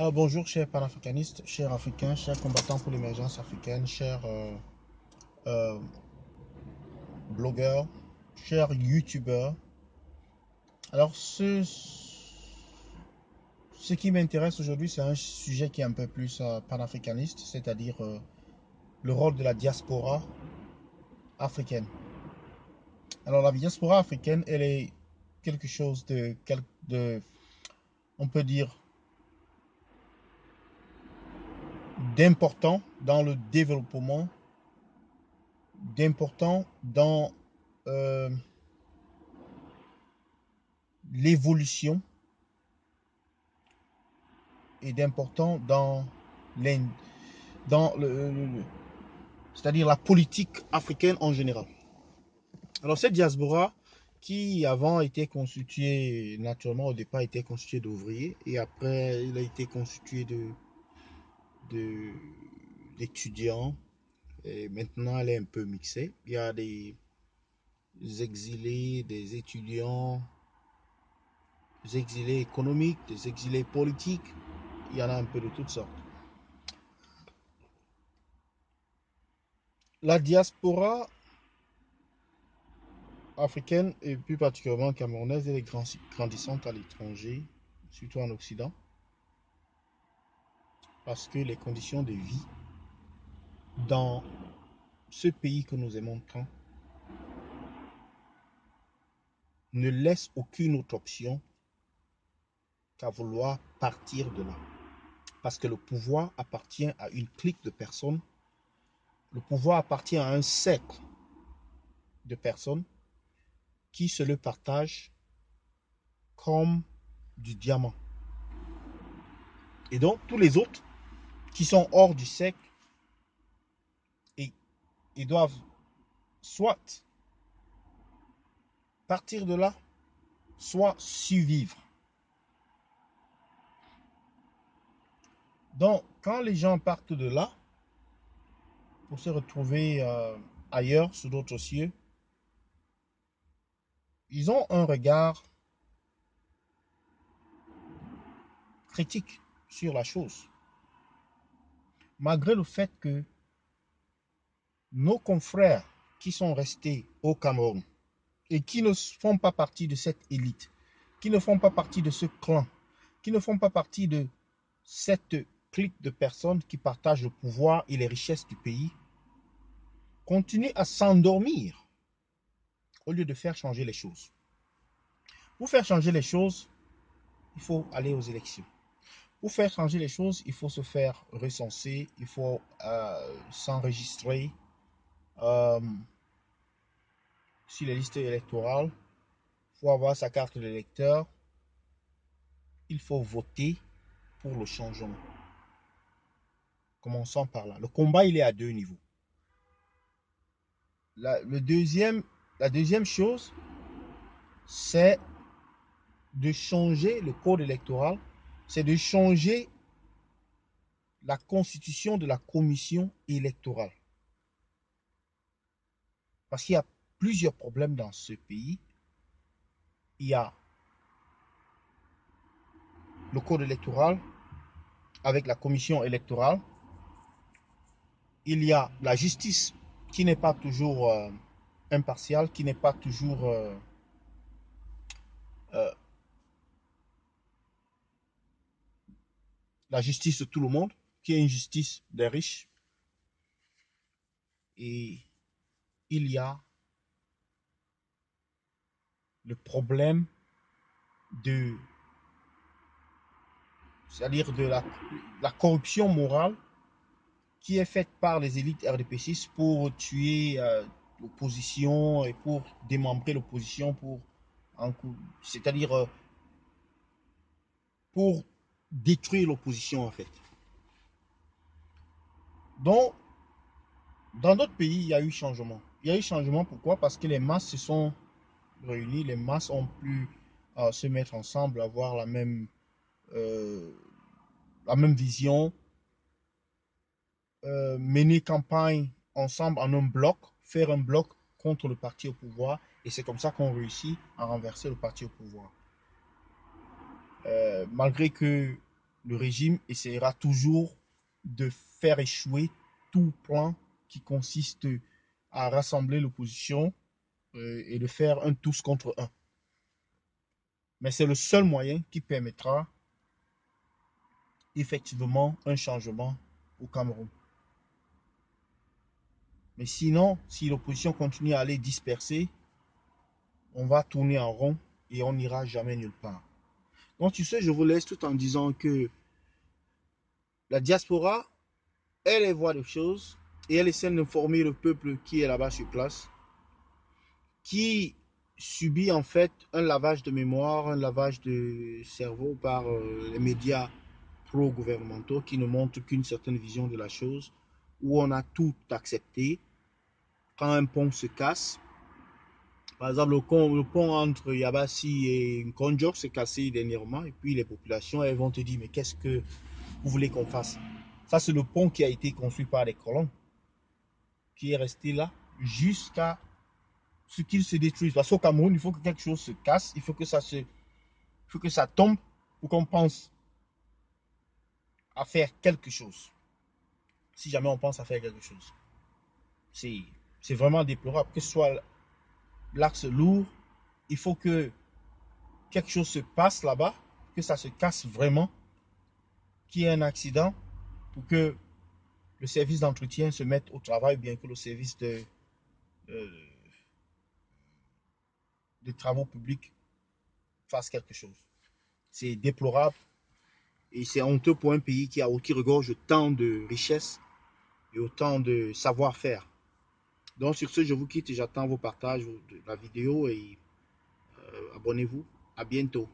Alors bonjour chers panafricanistes, chers africains, chers combattants pour l'émergence africaine, chers euh, blogueurs, chers youtubeurs. Alors ce qui m'intéresse aujourd'hui, c'est un sujet qui est un peu plus panafricaniste, c'est-à-dire le rôle de la diaspora africaine. Alors la diaspora africaine, elle est quelque chose de on peut dire, d'important dans le développement, d'important dans euh, l'évolution et d'important dans c'est-à-dire la politique africaine en général. Alors cette diaspora qui avant était constituée, naturellement au départ était constituée d'ouvriers et après il a été constitué de d'étudiants et maintenant elle est un peu mixée. Il y a des exilés, des étudiants, des exilés économiques, des exilés politiques, il y en a un peu de toutes sortes. La diaspora africaine et plus particulièrement camerounaise, elle est grandissante à l'étranger, surtout en Occident, parce que les conditions de vie dans ce pays que nous aimons tant ne laissent aucune autre option qu'à vouloir partir de là. Parce que le pouvoir appartient à une clique de personnes, le pouvoir appartient à un cercle de personnes qui se le partagent comme du diamant. Et donc, tous les autres qui sont hors du cercle, ils doivent soit partir de là, soit survivre. Donc, quand les gens partent de là pour se retrouver ailleurs, sous d'autres cieux, ils ont un regard critique sur la chose. Malgré le fait que nos confrères qui sont restés au Cameroun et qui ne font pas partie de cette élite, qui ne font pas partie de ce clan, qui ne font pas partie de cette clique de personnes qui partagent le pouvoir et les richesses du pays, continuent à s'endormir au lieu de faire changer les choses. Pour faire changer les choses, il faut aller aux élections. Pour faire changer les choses, il faut se faire recenser, il faut s'enregistrer euh, sur les listes électorales, il faut avoir sa carte d'électeur, il faut voter pour le changement. Commençons par là. Le combat, il est à deux niveaux. La deuxième chose, c'est de changer le code électoral, c'est de changer la constitution de la commission électorale. Parce qu'il y a plusieurs problèmes dans ce pays. Il y a le code électoral avec la commission électorale. Il y a la justice qui n'est pas toujours impartiale, qui n'est pas toujours euh, la justice de tout le monde, qui est une justice des riches. Et il y a le problème de, c'est-à-dire de la corruption morale qui est faite par les élites RDPCistes pour tuer l'opposition et pour démembrer l'opposition, c'est-à-dire pour détruire l'opposition en fait. Donc, dans d'autres pays, il y a eu changement. Il y a eu changement pourquoi? Parce que les masses se sont réunies, les masses ont pu se mettre ensemble, avoir euh, la même vision, mener campagne ensemble en un bloc, faire un bloc contre le parti au pouvoir. Et c'est comme ça qu'on réussit à renverser le parti au pouvoir. Malgré que le régime essaiera toujours de faire échouer tout plan qui consiste à rassembler l'opposition et de faire un tous contre un. Mais c'est le seul moyen qui permettra effectivement un changement au Cameroun. Mais sinon, si l'opposition continue à aller disperser, on va tourner en rond et on n'ira jamais nulle part. Donc tu sais, je vous laisse tout en disant que la diaspora, elle voit des choses et elle essaie d'informer le peuple qui est là-bas sur place, qui subit en fait un lavage de mémoire, un lavage de cerveau par les médias pro-gouvernementaux qui ne montrent qu'une certaine vision de la chose, où on a tout accepté. Quand un pont se casse, par exemple le pont entre Yabassi et Nkonjok s'est cassé dernièrement, et puis les populations elles vont te dire mais qu'est-ce que vous voulez qu'on fasse? Ça c'est le pont qui a été construit par les colons, qui est resté là jusqu'à ce qu'il se détruise. Parce qu'au Cameroun, il faut que quelque chose se casse, il faut que ça tombe pour qu'on pense à faire quelque chose. Si jamais on pense à faire quelque chose. C'est vraiment déplorable. Que ce soit l'axe lourd, il faut que quelque chose se passe là-bas, que ça se casse vraiment, qu'il y ait un accident pour que le service d'entretien se mette au travail, bien que le service euh, de travaux publics fasse quelque chose. C'est déplorable et c'est honteux pour un pays qui regorge tant de richesses et autant de savoir-faire. Donc sur ce, je vous quitte et j'attends vos partages de la vidéo et abonnez-vous. À bientôt.